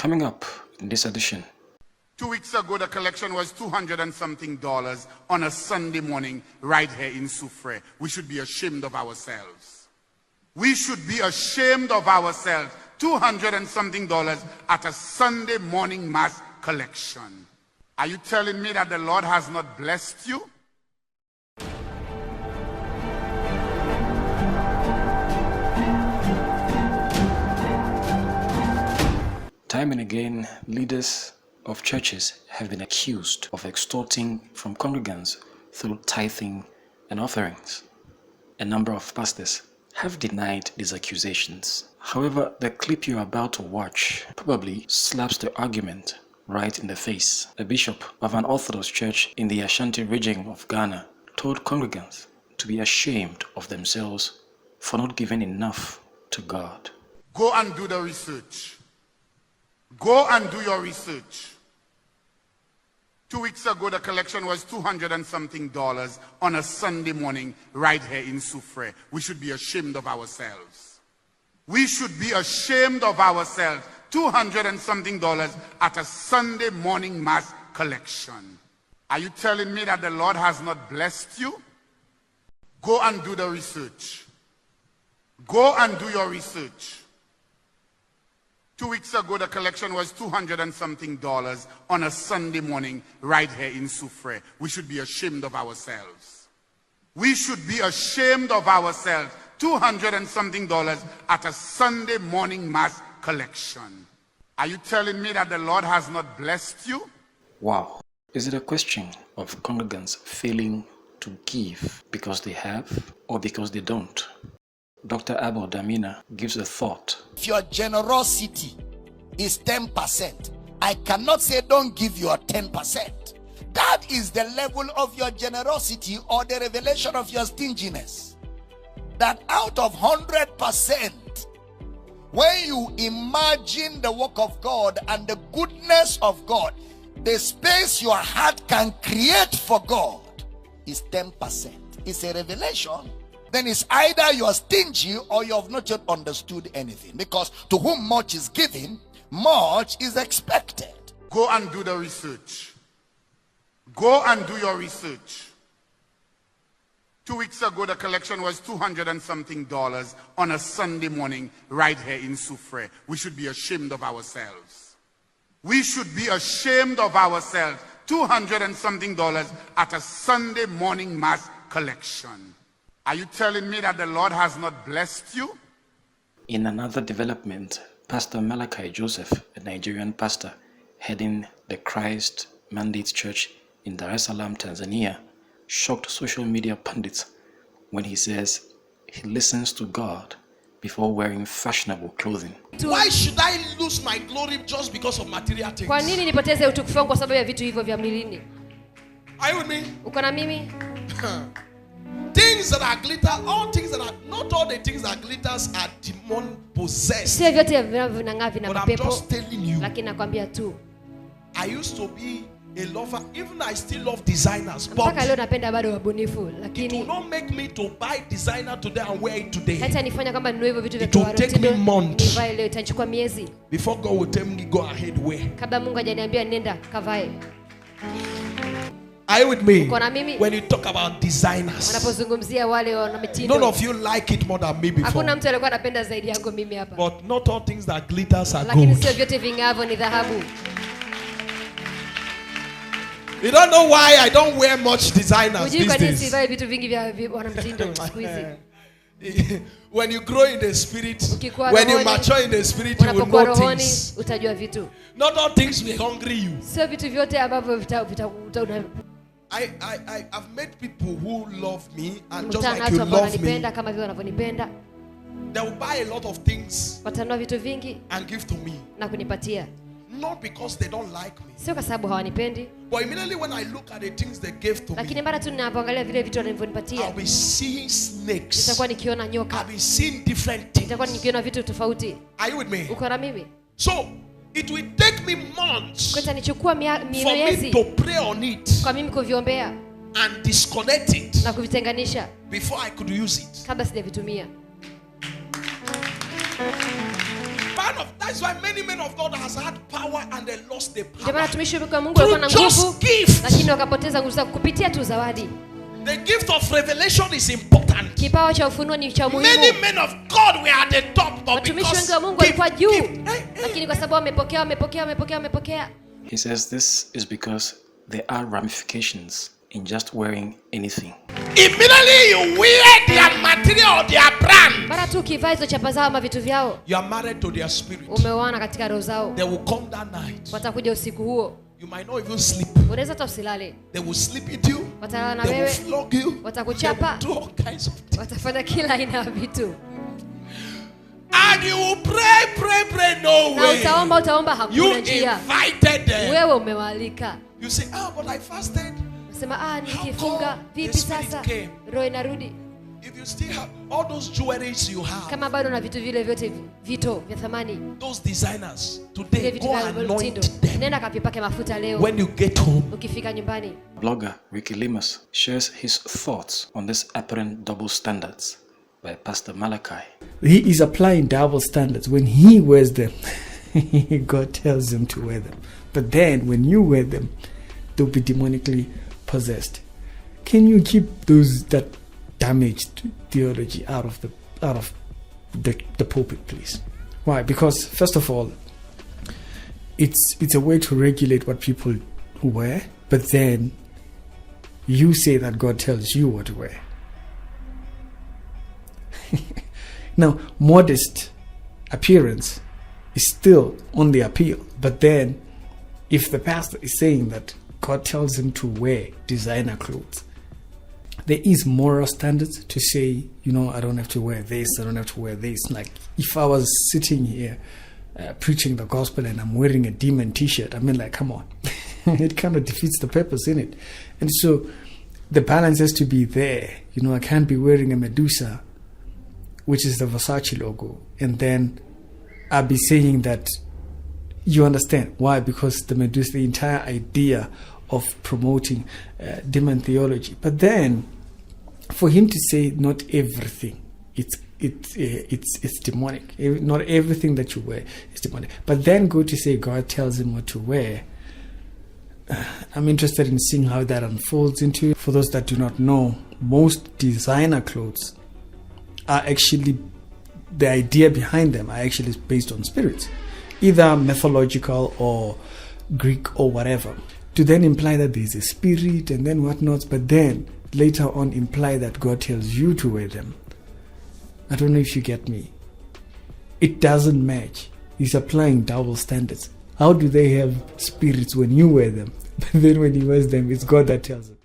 Coming up in this edition. 2 weeks ago, the collection was $200 and something on a Sunday morning right here in Soufrière. We should be ashamed of ourselves. We should be ashamed of ourselves. $200 and something at a Sunday morning mass collection. Are you telling me that the Lord has not blessed you? Time and again, leaders of churches have been accused of extorting from congregants through tithing and offerings. A number of pastors have denied these accusations. However, the clip you're about to watch probably slaps the argument right in the face. A bishop of an Orthodox church in the Ashanti region of Ghana told congregants to be ashamed of themselves for not giving enough to God. Go and do the research. Go and do your research. 2 weeks ago, the collection was $200 and something on a Sunday morning right here in Soufrière. We should be ashamed of ourselves. We should be ashamed of ourselves. $200 and something at a Sunday morning mass collection. Are you telling me that the Lord has not blessed you? Go and do the research. Go and do your research. 2 weeks ago, the collection was $200 and something on a Sunday morning right here in Soufrière. We should be ashamed of ourselves. We should be ashamed of ourselves. $200 and something at a Sunday morning mass collection. Are you telling me that the Lord has not blessed you? Wow. Is it a question of congregants failing to give because they have or because they don't? Dr. Abel Damina gives a thought. If your generosity is 10%, I cannot say don't give your 10%. That is the level of your generosity or the revelation of your stinginess. That out of 100%, when you imagine the work of God and the goodness of God, the space your heart can create for God is 10%. It's a revelation. Then it's either you are stingy or you have not yet understood anything. Because to whom much is given, much is expected. Go and do the research. Go and do your research. 2 weeks ago, the collection was $200 and something on a Sunday morning right here in Soufrière. We should be ashamed of ourselves. We should be ashamed of ourselves. $200 and something at a Sunday morning mass collection. Are you telling me that the Lord has not blessed you? In another development, Pastor Malachi Joseph, a Nigerian pastor heading the Christ Mandate Church in Dar es Salaam, Tanzania, shocked social media pundits when he says he listens to God before wearing fashionable clothing. Why should I lose my glory just because of material things? Kwa nini nipoteze utukufu wangu kwa sababu ya vitu hivyo vya mwilini? Are you with me? Uko na mimi? Things that are glitter, all things that are, not all the things that glitters are demon possessed. Sio vyote vinavyoang'aa vina But I'm mapepo. just telling you. Lakini nakwambia tu. I used to be a lover, even I still love designers. But Mpaka leo napenda bado wabunifu, it will lakini not make me to buy designer today and wear it today. hata nifanya kwamba ninunue hivyo vitu vya It will take me months. nivae leo, itachukua miezi Before God will tell me go ahead wear. kabla Mungu hajaniambia nenda kavae. Are you with me? Uko na mimi? When you talk about designers, Wanapozungumzia wale wana mitindo. none of you like it more than me before. Hakuna mtu alikuwa anapenda zaidi yangu mimi hapa. But not all things that glitters are Lakini gold. sio vyote ving'avyo ni dhahabu. You don't know why I don't wear much designers Hujui these kwa nini days. sivai vitu vingi vya wana mtindo siku hizi. When you grow in the spirit, Ukikuwa when you rohoni, mature in the spirit, you will unapokuwa know rohoni things. utajua vitu. Not all things will hungry you. Sio vitu vyote ambavyo I've met people who love me, and just mtana like watu you ambao love me, wananipenda kama vile wanavyonipenda. they will buy a lot of things Watanunua vitu vingi and give to me. na kunipatia. Not because they don't like me, Sio kwa sababu hawanipendi, but immediately when I look at the things they gave to lakini me, mara tu ninapoangalia vile vitu I'll wanavyonipatia, be seeing snakes. nitakuwa nikiona nyoka, I'll be seeing different nitakuwa things. nikiona vitu tofauti. Are you with me? Uko na mimi? So it will take me months Kwanza nichukua for me miezi to pray on it kwa mimi kuviombea and disconnect it na kuvitenganisha before I could use it. kabla sijavitumia. That's why many men of God has had power power and they lost the Ndio maana power. watumishi wa Mungu walikuwa na Through just nguvu, gift. lakini wakapoteza nguvu zao kupitia tu zawadi. The gift of revelation is important. Kipawa cha ufunuo ni cha Many muhimu. men of God were at the top, but Watumishi wengi wa Mungu because walikuwa juu, gift. lakini kwa sababu wamepokea. He says this is because there are ramifications in just wearing anything. Immediately you wear their material or their brand, Mara tu ukivaa hizo chapa zao ama vitu vyao, you are married to their spirit. umeoana katika roho zao. They will come that night. Watakuja usiku huo, You might not even sleep. unaweza hata usilale. They will sleep with you. Watalala na They will wewe, flog you. They will watakuchapa, do all kinds of things. watafanya kila aina ya vitu. And you will pray, no Na way. utaomba, You hakuna njia. invited them. Wewe umewaalika. You say, but I fasted. Nasema nikifunga come vipi the spirit sasa? came? Roho inarudi. If you still have all those jewelries you have, Kama bado na vitu vile vyote vito vya thamani, those designers, vile today vitu go vya mtindo, anoint them. nenda kapipake mafuta leo. When you get home, Ukifika nyumbani, Blogger Ricky Lemus shares his thoughts on this apparent double standards by Pastor Malachi. He is applying double standards. When he wears them, God tells him to wear them. But then when you wear them, they'll be demonically possessed. Can you keep that damaged theology out of the pulpit, please? Why? Because first of all, it's a way to regulate what people wear, but then you say that God tells you what to wear. Now, modest appearance is still on the appeal, but then if the pastor is saying that God tells him to wear designer clothes, there is moral standards to say, I don't have to wear this, I don't have to wear this. Like if I was sitting here preaching the gospel and I'm wearing a demon t-shirt, I mean, like, come on. It kind of defeats the purpose, innit? And so the balance has to be there. I can't be wearing a Medusa, which is the Versace logo, and then I'll be saying that, you understand why? Because the Medusa, the entire idea of promoting demon theology. But then for him to say not everything it's demonic, not everything that you wear is demonic, but then go to say God tells him what to wear, I'm interested in seeing how that unfolds into. For those that do not know, most designer clothes are actually, the idea behind them are actually based on spirits, either mythological or Greek or whatever, to then imply that there's a spirit and then whatnot, but then later on imply that God tells you to wear them. I don't know if you get me. It doesn't match. He's applying double standards. How do they have spirits when you wear them? But then when he wears them, it's God that tells him.